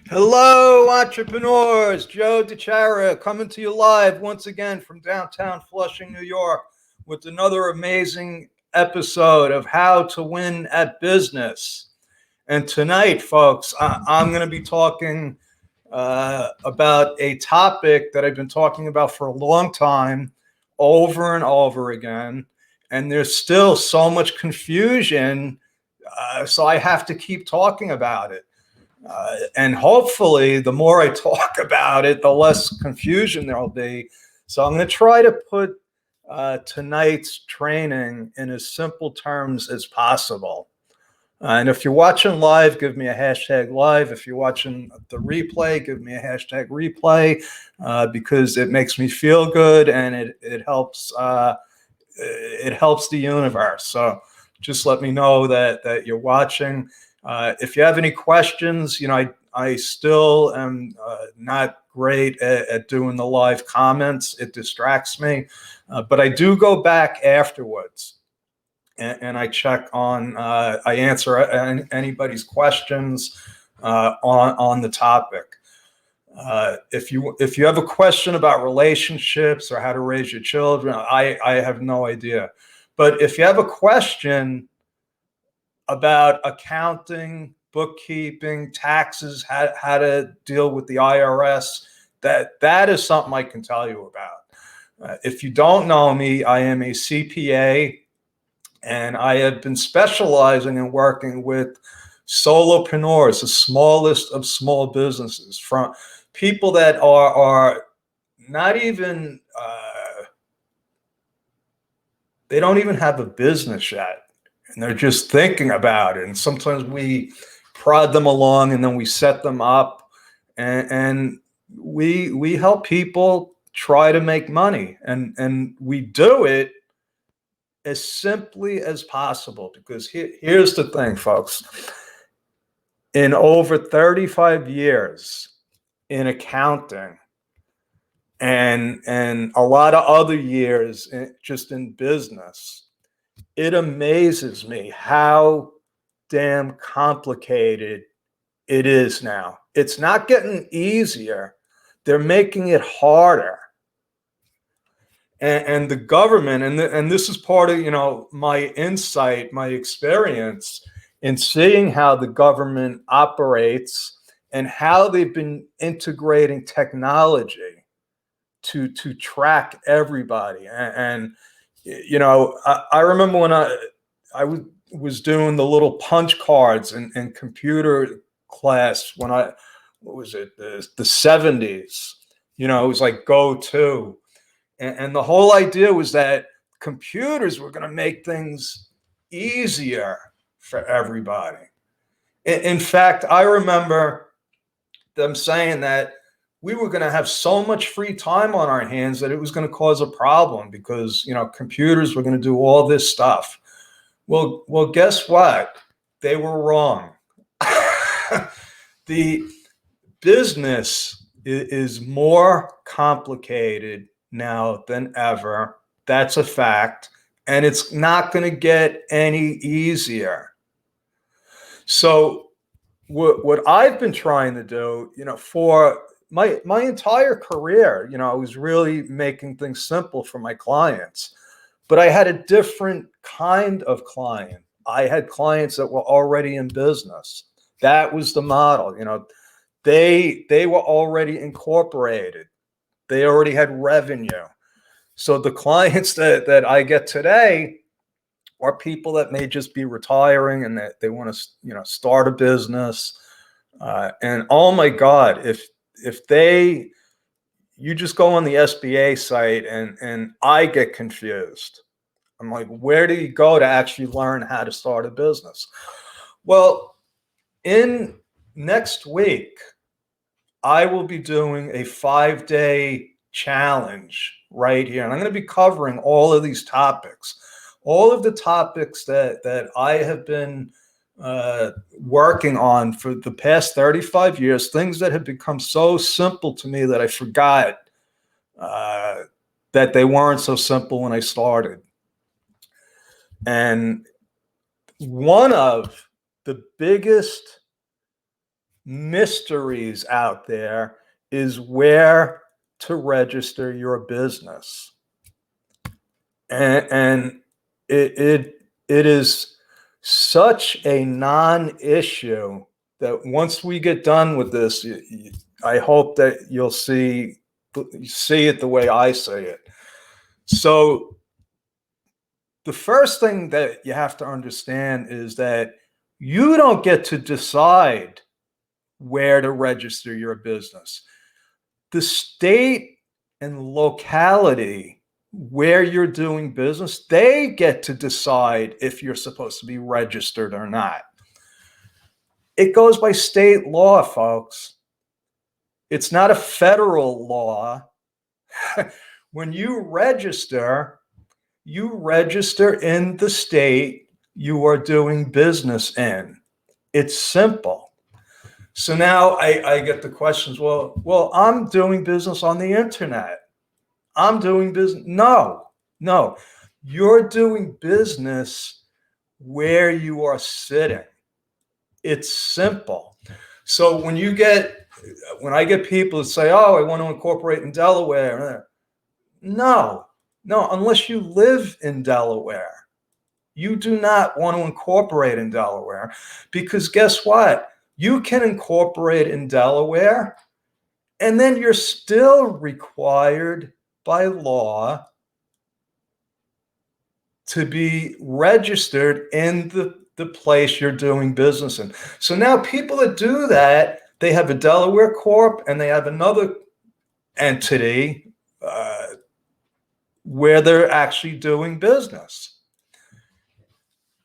Hello, entrepreneurs. Joe DeChara coming to you live once again from downtown Flushing, New York, with another amazing episode of How to Win at Business. And tonight, folks, I'm going to be talking about a topic that I've been talking about for a long time, over and over again. And there's still so much confusion, so I have to keep talking about it. And hopefully, the more I talk about it, the less confusion there'll be. So I'm going to try to put tonight's training in as simple terms as possible. And if you're watching live, give me a hashtag live. If you're watching the replay, give me a hashtag replay, because it makes me feel good and it helps the universe. So just let me know that you're watching. If you have any questions, I still am not great at doing the live comments. It distracts me, but I do go back afterwards and I check on, I answer anybody's questions on the topic. If you have a question about relationships or how to raise your children, I have no idea. But if you have a question about accounting, bookkeeping, taxes, how to deal with the IRS, that is something I can tell you about. If you don't know me, I am a CPA, and I have been specializing in working with solopreneurs, the smallest of small businesses, from people that are not even, they don't even have a business yet. And they're just thinking about it. And sometimes we prod them along and then we set them up, and we help people try to make money. And we do it as simply as possible, because here's the thing, folks. In over 35 years in accounting and a lot of other years just in business, it amazes me how damn complicated it is now. It's not getting easier. They're making it harder. And the government, and this is part of, my insight, my experience in seeing how the government operates and how they've been integrating technology to track everybody. And I remember when I was doing the little punch cards in computer class when what was it, the 70s, it was like go to. And the whole idea was that computers were going to make things easier for everybody. In fact, I remember them saying that we were going to have so much free time on our hands that it was going to cause a problem, because computers were going to do all this stuff. Well, guess what? They were wrong. The business is more complicated now than ever. That's a fact. And it's not going to get any easier. So what I've been trying to do, for my entire career, I was really making things simple for my clients. But I had a different kind of client. I had clients that were already in business. That was the model. They were already incorporated. They already had revenue. So the clients that I get today are people that may just be retiring and that they want to, start a business. And oh my God, if you just go on the SBA site and I get confused. I'm like, where do you go to actually learn how to start a business? Well, in next week, I will be doing a 5-day challenge right here. And I'm going to be covering all of these topics, all of the topics that I have been working on for the past 35 years, things that have become so simple to me that I forgot that they weren't so simple when I started. And one of the biggest mysteries out there is where to register your business. And it is such a non-issue that once we get done with this, I hope that you'll see it the way I see it. So the first thing that you have to understand is that you don't get to decide where to register your business. The state and locality where you're doing business, they get to decide if you're supposed to be registered or not. It goes by state law, folks. It's not a federal law. When you register in the state you are doing business in. It's simple. So now I get the questions, well, I'm doing business on the internet. I'm doing business. No. You're doing business where you are sitting. It's simple. So when I get people that say, oh, I want to incorporate in Delaware. No, unless you live in Delaware. You do not want to incorporate in Delaware because guess what? You can incorporate in Delaware and then you're still required by law to be registered in the place you're doing business in. So now people that do that, they have a Delaware Corp and they have another entity where they're actually doing business.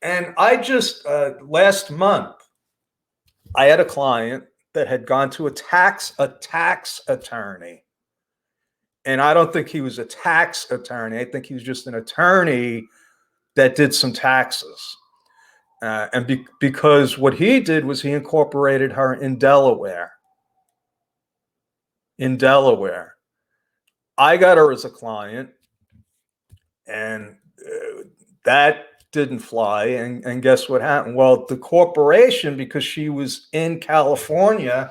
And I just, last month, I had a client that had gone to a tax attorney. And I don't think he was a tax attorney. I think he was just an attorney that did some taxes. Because what he did was he incorporated her in Delaware. I got her as a client, and that didn't fly. And guess what happened? Well, the corporation, because she was in California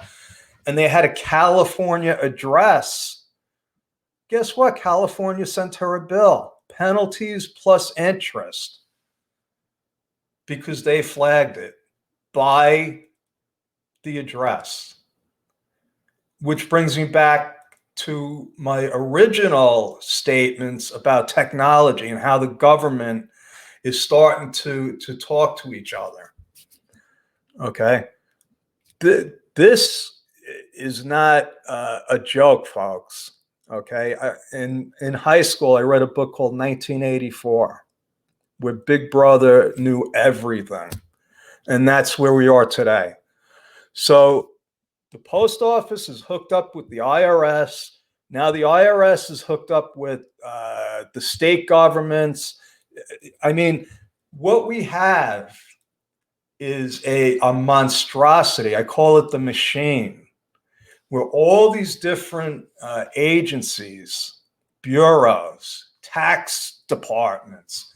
and they had a California address, guess what? California sent her a bill, penalties plus interest, because they flagged it by the address. Which brings me back to my original statements about technology and how the government is starting to talk to each other. Okay. This is not a joke, folks. Okay. In high school, I read a book called 1984, where Big Brother knew everything. And that's where we are today. So the post office is hooked up with the IRS. Now the IRS is hooked up with the state governments. I mean, what we have is a monstrosity. I call it the machine, where all these different agencies, bureaus, tax departments,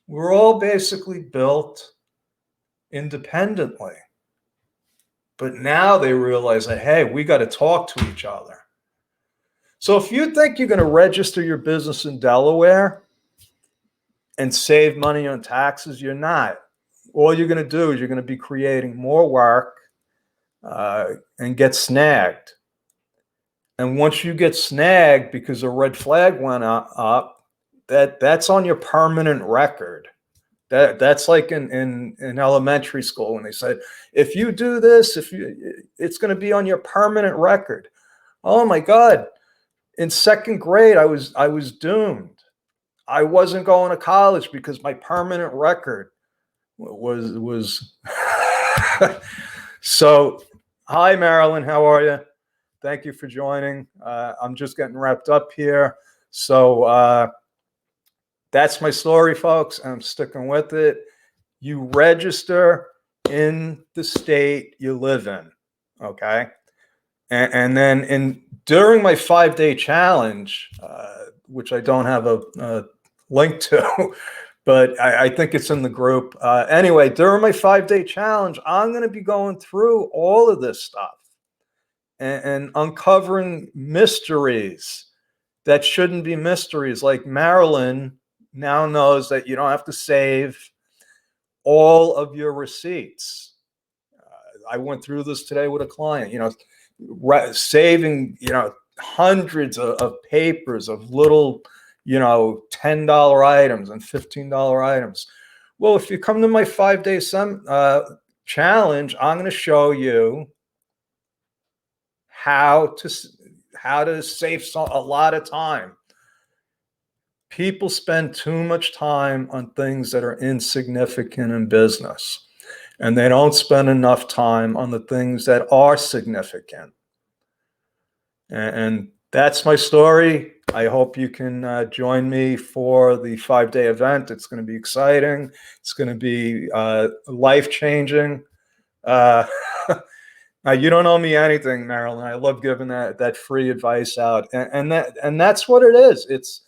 we're all basically built independently. But now they realize that, hey, we got to talk to each other. So if you think you're going to register your business in Delaware and save money on taxes, you're not. All you're going to do is you're going to be creating more work and get snagged. And once you get snagged because a red flag went up, that's on your permanent record. That's like in elementary school when they said, if you do this, it's going to be on your permanent record. Oh my God. In second grade, I was doomed. I wasn't going to college because my permanent record was. So, hi, Marilyn. How are you? Thank you for joining. I'm just getting wrapped up here. So that's my story, folks. I'm sticking with it. You register in the state you live in, okay? And then during my 5-day challenge, which I don't have a link to, but I think it's in the group. Anyway, during my 5-day challenge, I'm going to be going through all of this stuff and uncovering mysteries that shouldn't be mysteries. Like Marilyn now knows that you don't have to save all of your receipts. I went through this today with a client, saving, hundreds of papers of little, $10 items and $15 items. Well, if you come to my 5-day challenge, I'm going to show you how to save a lot of time. People spend too much time on things that are insignificant in business, and they don't spend enough time on the things that are significant. And that's my story. I hope you can join me for the 5-day event. It's going to be exciting. It's going to be life-changing. Now, you don't owe me anything, Marilyn. I love giving that free advice out, and that's what it is.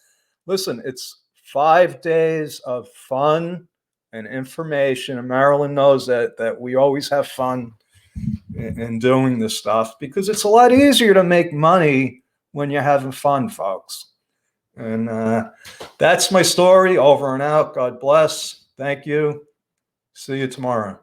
Listen, it's 5 days of fun and information, and Marilyn knows that we always have fun in doing this stuff, because it's a lot easier to make money when you're having fun, folks. And that's my story. Over and out. God bless. Thank you. See you tomorrow.